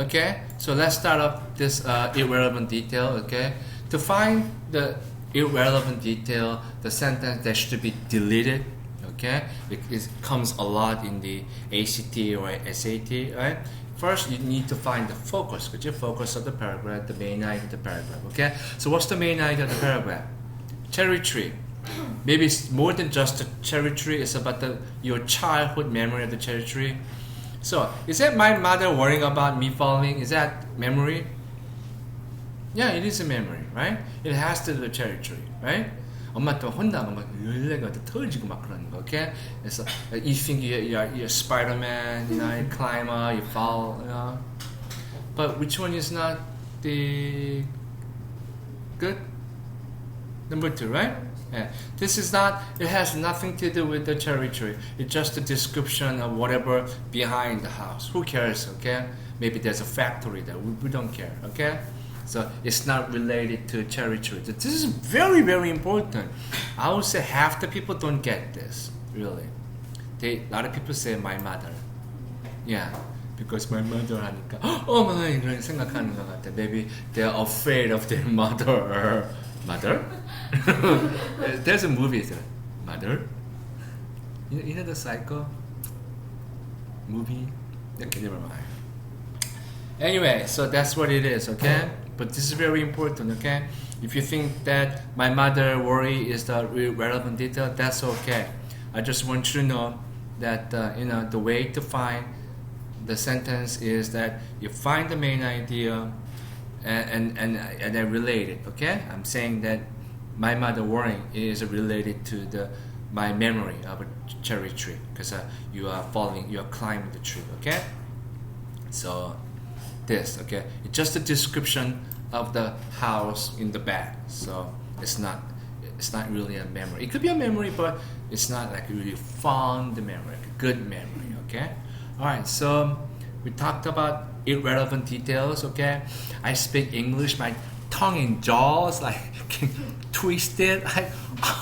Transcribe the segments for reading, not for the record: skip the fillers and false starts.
Okay, so let's start off this irrelevant detail. Okay, to find the irrelevant detail, the sentence that should be deleted. Okay, it comes a lot in the ACT or SAT, right? First, you need to find the focus. Could you focus of the paragraph, the main idea of the paragraph? Okay, so what's the main idea of the paragraph? Cherry tree. Maybe it's more than just the cherry tree. It's about your childhood memory of the cherry tree. So, is that my mother worrying about me falling? Is that memory? Yeah, it is a memory, right? It has to do with cherry tree, right? 엄마 또 혼나면 막 열레가 터지고 막 그러는 거, okay? 그래서 you think you're Spider-Man, you know, you climb up, you fall, you know. But which one is not the good? Number 2, right? Yeah. This is not, it has nothing to do with the cherry tree. It's just a description of whatever behind the house. Who cares, okay? Maybe there's a factory there. We don't care, okay? So it's not related to cherry tree. This is very, very important. I would say half the people don't get this, really. A lot of people say my mother. Yeah, because my mother 하니까 oh my 이런 생각하는 것 같아. Maybe they're afraid of their mother. Mother? There's a movie, Mother. You know the Psycho movie? Okay, never mind. Anyway, so that's what it is, okay? But this is very important, okay? If you think that my mother worry is the relevant detail, that's okay. I just want you to know that the way to find the sentence is that you find the main idea and then relate it, okay? I'm saying that my mother worrying is related to my memory of a cherry tree because you are climbing the tree, okay? So this, okay? It's just a description of the house in the back, so it's not really a memory. It could be a memory, but it's not like a really fond memory, like a good memory, okay? All right, so we talked about irrelevant details, okay? I speak English, my tongue and jaws like twisted, like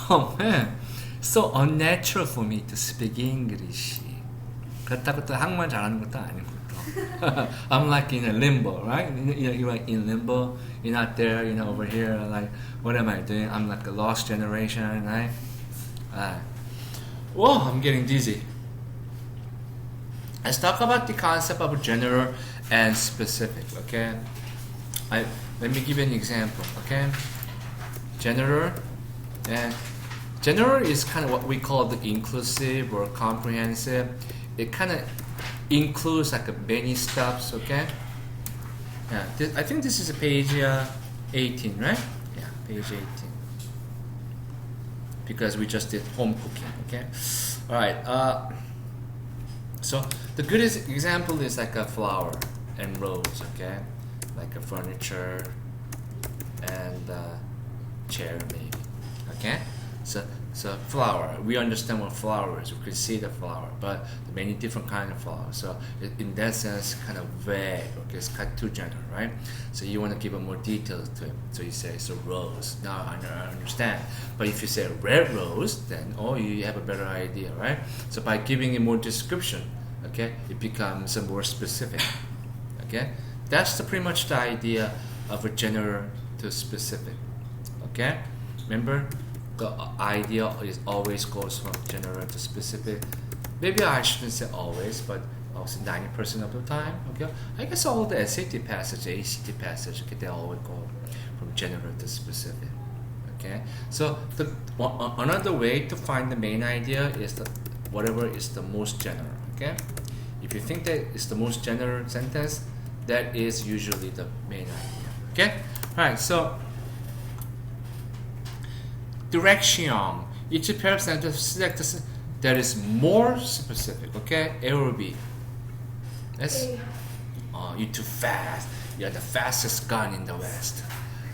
oh man, so unnatural for me to speak English. 그렇다고 또 한국말 잘하는 것도 아니고. I'm like in a limbo, right? You're like in limbo. You're not there, over here. Like, what am I doing? I'm like a lost generation, right? Whoa, I'm getting dizzy. Let's talk about the concept of general and specific, okay? Let me give you an example, okay? General is kind of what we call the inclusive or comprehensive. It kind of includes like many stuffs, okay? Yeah, I think this is page 18, right? Yeah, page 18. Because we just did home cooking, okay? All right. So the good example is like a flower and rose, okay? Like a furniture and chair, maybe, okay? So flower, we understand what flower is. We could see the flower, but many different kind of flowers. So in that sense, kind of vague. Okay, it's kind of too general, right? So you want to give a more details to it. So you say it's a rose. Now I understand. But if you say red rose, then you have a better idea, right? So by giving it more description, okay, it becomes more specific. Okay, that's pretty much the idea of a general to specific. Okay, remember. The idea is always goes from general to specific. Maybe I shouldn't say always, but also 90% of the time. Okay, I guess all the SAT passage, ACT passage, okay, they always go from general to specific. Okay, so another way to find the main idea is whatever is the most general. Okay, if you think that it's the most general sentence, that is usually the main idea. Okay, all right, so. Direction. Each pair of sentences select that is more specific. Okay, A or B. Yes. Oh, you're too fast. You're the fastest gun in the West.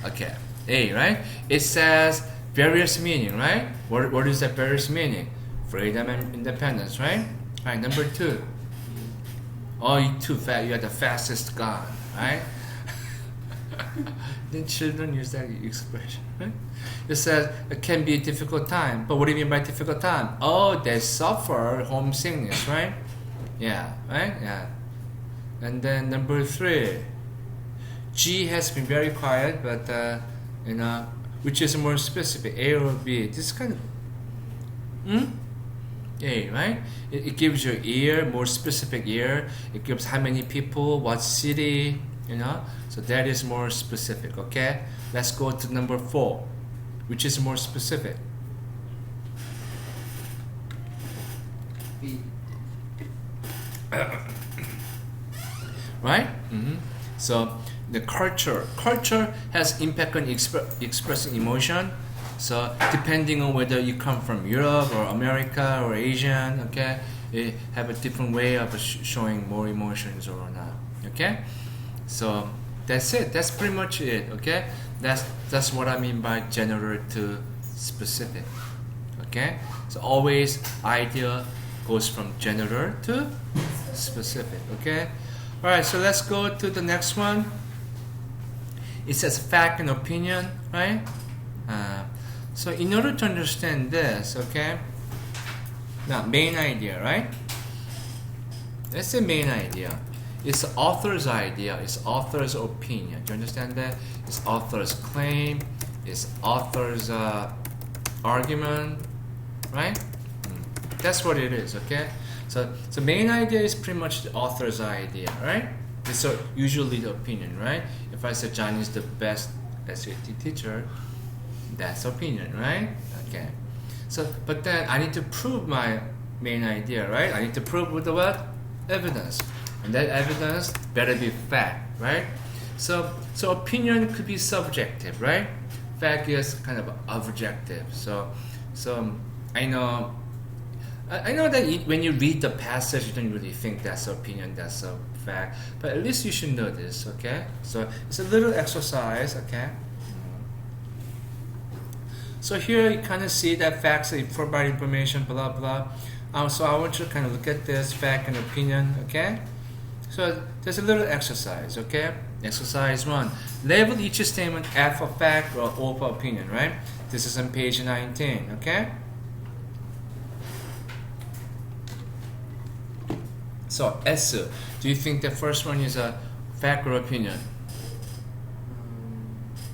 Okay, A, right? It says various meaning, right? What is that various meaning? Freedom and independence, right? All right, number 2. Oh, you're too fast. You're the fastest gun, right? Then children use that expression, right? It says it can be a difficult time. But what do you mean by difficult time? Oh, they suffer homesickness, right? Yeah, right? Yeah. And then number 3, G has been very quiet, but which is more specific, A or B? This kind of A, right? It gives your year, more specific year. It gives how many people, what city, So that is more specific, okay? Let's go to number 4, which is more specific. B. Right? So the culture has impact on expressing emotion. So depending on whether you come from Europe or America or Asian, okay, it have a different way of showing more emotions or not. Okay, so that's it. That's pretty much it. Okay, that's what I mean by general to specific. Okay, so always idea goes from general to specific. Okay, all right. So let's go to the next one. It says fact and opinion, right? So in order to understand this, okay, now main idea, right? That's the main idea. It's the author's idea, it's author's opinion. Do you understand that? It's author's claim, it's author's argument, right? That's what it is, okay? So the main idea is pretty much the author's idea, right? It's usually the opinion, right? If I say Johnny is the best SAT teacher, that's opinion, right? Okay. So, but then I need to prove my main idea, right? I need to prove with the what? Evidence. And that evidence better be fact, right? So opinion could be subjective, right? Fact is kind of objective. So I know that when you read the passage, you don't really think that's opinion, that's a fact. But at least you should know this, okay? So it's a little exercise, okay? So here you kind of see that facts provide information, blah blah. So I want you to kind of look at this fact and opinion, okay? So there's a little exercise, okay? Exercise 1. Label each statement F for fact or O for opinion, right? This is on page 19, okay? So S, do you think the first one is a fact or opinion?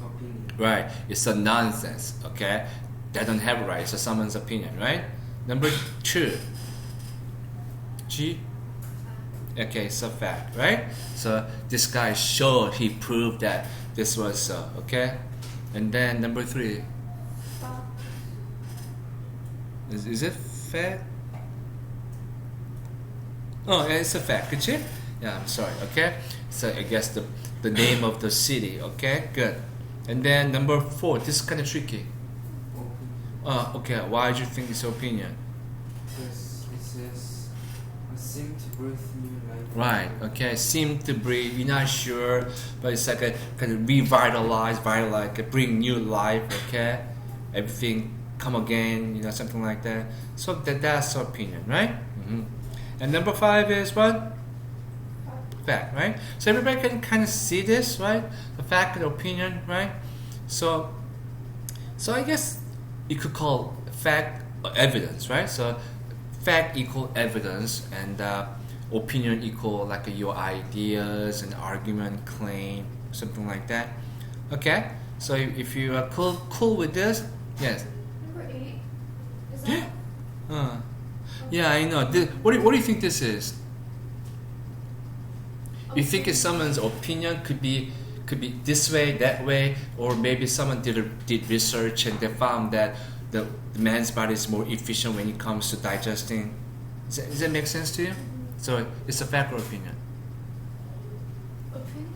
Opinion. Right, it's a nonsense, okay? They don't have a right, it's someone's opinion, right? Number 2, G, okay, it's a fact, right? So this guy showed, he proved that this was so, okay? And then number 3, is it fact? Oh, yeah, it's a fact, could you? Yeah, I'm sorry, okay? So I guess the name of the city, okay? Good. And then number 4, this is kind of tricky. Okay, why do you think it's opinion? Because it says, I seem to breathe new life. Right, okay, seem to breathe, you're not sure, but it's like a kind of revitalize, bring new life, okay? Everything come again, something like that. So that's opinion, right? And number 5 is what? Fact, right? So everybody can kind of see this, right? The fact and opinion, right? So I guess you could call fact evidence, right? So fact equal evidence, and opinion equal like your ideas and argument, claim, something like that. Okay. So if you are cool with this, yes. Number 8. Is that? Yeah, I know. What do you think this is? You think it's someone's opinion could be this way, that way, or maybe someone did research and they found that the man's body is more efficient when it comes to digesting. Does that make sense to you? So it's a fact or opinion? Opinion?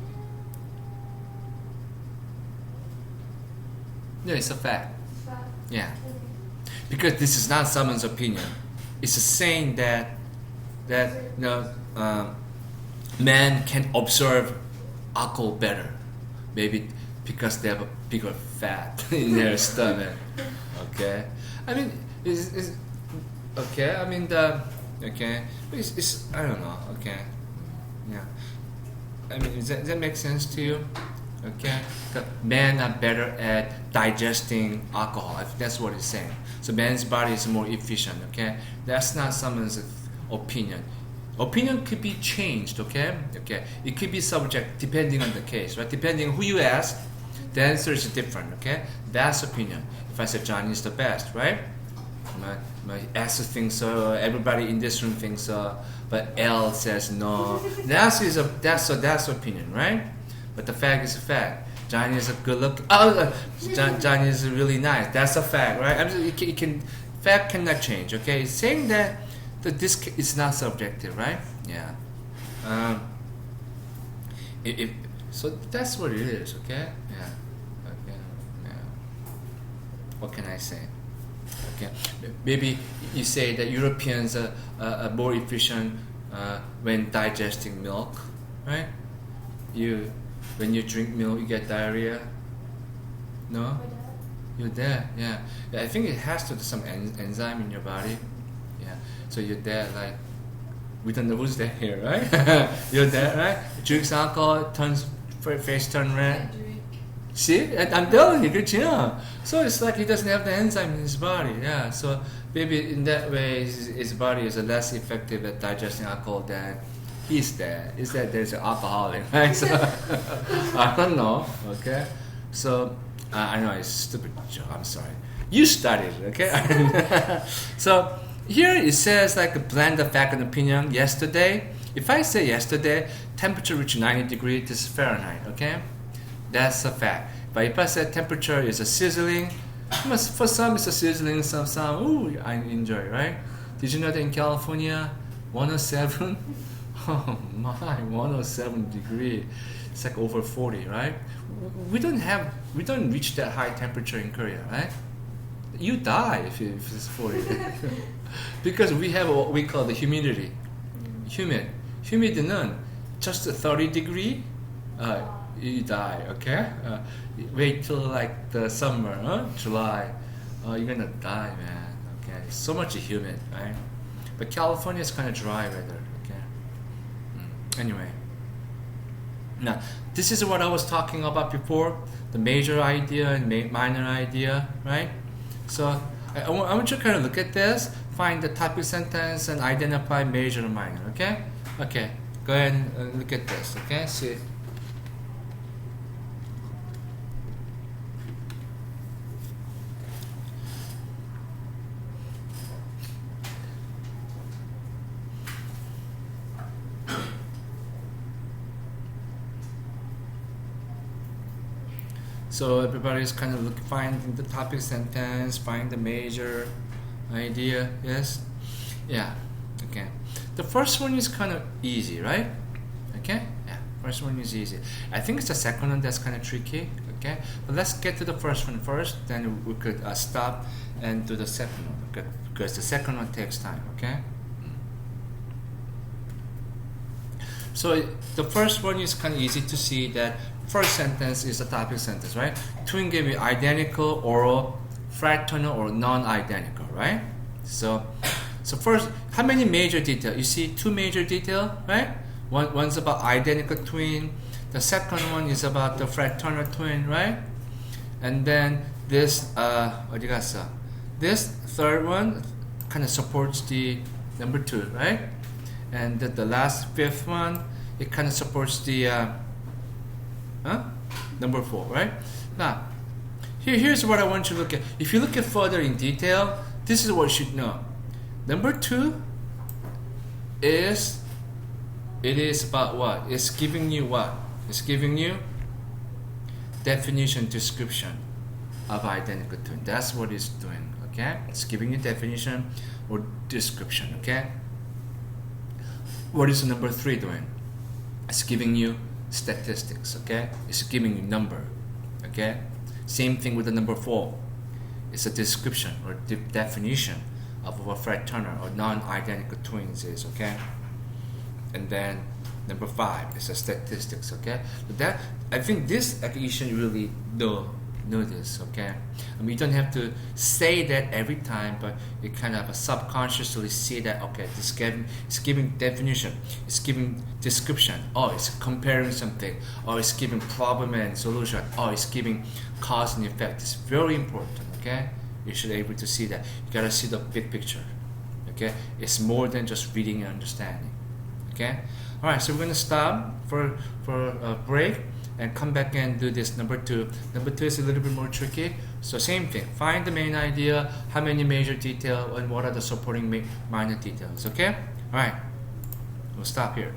Yeah, it's a fact. Fact. Yeah, because this is not someone's opinion. It's a saying that men can observe alcohol better, maybe because they have a bigger fat in their stomach. Okay, I mean, it's okay. I mean okay, but it's I don't know. Okay, yeah. I mean, does that make sense to you? Okay, men are better at digesting alcohol. If that's what it's saying. So man's body is more efficient. Okay, that's not someone's opinion. Opinion could be changed, okay? Okay. It could be subject depending on the case, right? Depending on who you ask, the answer is different, okay? That's opinion. If I say Johnny is the best, right? My S thinks so, everybody in this room thinks so, but L says no. That's opinion, right? But the fact is a fact. Johnny is a good look. Johnny is really nice. That's a fact, right? Fact cannot change. Okay, it's saying that this is not subjective, right? Yeah. So that's what it is. Okay. Yeah. Okay. Yeah. What can I say? Okay. Maybe you say that Europeans are more efficient when digesting milk, right? When you drink milk, you get diarrhea. No? You're dead. Yeah. I think it has to do some enzyme in your body. Yeah. So you're dead. Like, we don't know who's dead here, right? You're dead, right? Drinks alcohol, face turn red. See, I'm telling you, good job. So it's like he doesn't have the enzyme in his body. Yeah. So maybe in that way, his body is less effective at digesting alcohol than he's dead. Is that there's an alcoholic, right? So I don't know. Okay. So I know it's a stupid joke. I'm sorry. You studied, okay? So here it says like a blend of fact and opinion. Yesterday, if I say yesterday, temperature reached 90 degrees. This is Fahrenheit. Okay. That's a fact. But if I said temperature is a sizzling, for some it's a sizzling, some ooh, I enjoy, right? Did you know that in California, 107? Oh my, 107 degree. It's like over 40, right? We don't reach that high temperature in Korea, right? You die if it's 40. Because we have what we call the humidity. Humid는 just a 30 degree, you die, okay? Wait till like the summer, July, you're gonna die, man, okay? It's so much humid, right? But California is kind of dry weather, okay? Anyway, now this is what I was talking about before, the major idea and minor idea, right? So I want you to kind of look at this, find the topic sentence and identify major and minor, okay? Okay, go ahead and look at this, okay? See. So everybody's kind of finding the topic sentence, find the major idea, yes? Yeah, okay. The first one is kind of easy, right? Okay, yeah, first one is easy. I think it's the second one that's kind of tricky, okay? But let's get to the first one first, then we could stop and do the second one, okay? Because the second one takes time, okay? So the first one is kind of easy to see that first sentence is a topic sentence, right? Twin can be identical or fraternal or non-identical, right? So first, how many major detail? You see two major detail, right? One's about identical twin. The second one is about the fraternal twin, right? And then this, this third one kind of supports the number two, right? And the last fifth one, it kind of supports the number four, right? Now, here's what I want you to look at. If you look at further in detail, this is what you should know. Number two is about what? It's giving you what? It's giving you definition, description of identical twin. That's what it's doing, okay? It's giving you definition or description, okay? What is number three doing? It's giving you statistics, okay? It's giving you number, okay? Same thing with the number four. It's a description or definition of what fraternal or non-identical twins is, okay? And then number five is a statistics, okay? So that, I think this you should really know this, okay? I mean, you don't have to say that every time, but you kind of subconsciously see that, okay, it's giving definition, it's giving description, oh, it's comparing something, oh, it's giving problem and solution, oh, it's giving cause and effect. It's very important, okay? You should be able to see that. You gotta see the big picture, okay? It's more than just reading and understanding, Okay. All right. So we're gonna stop for a break and come back and do this number 2. Number 2 is a little bit more tricky. So same thing. Find the main idea, how many major details, and what are the supporting minor details. Okay. All right. We'll stop here.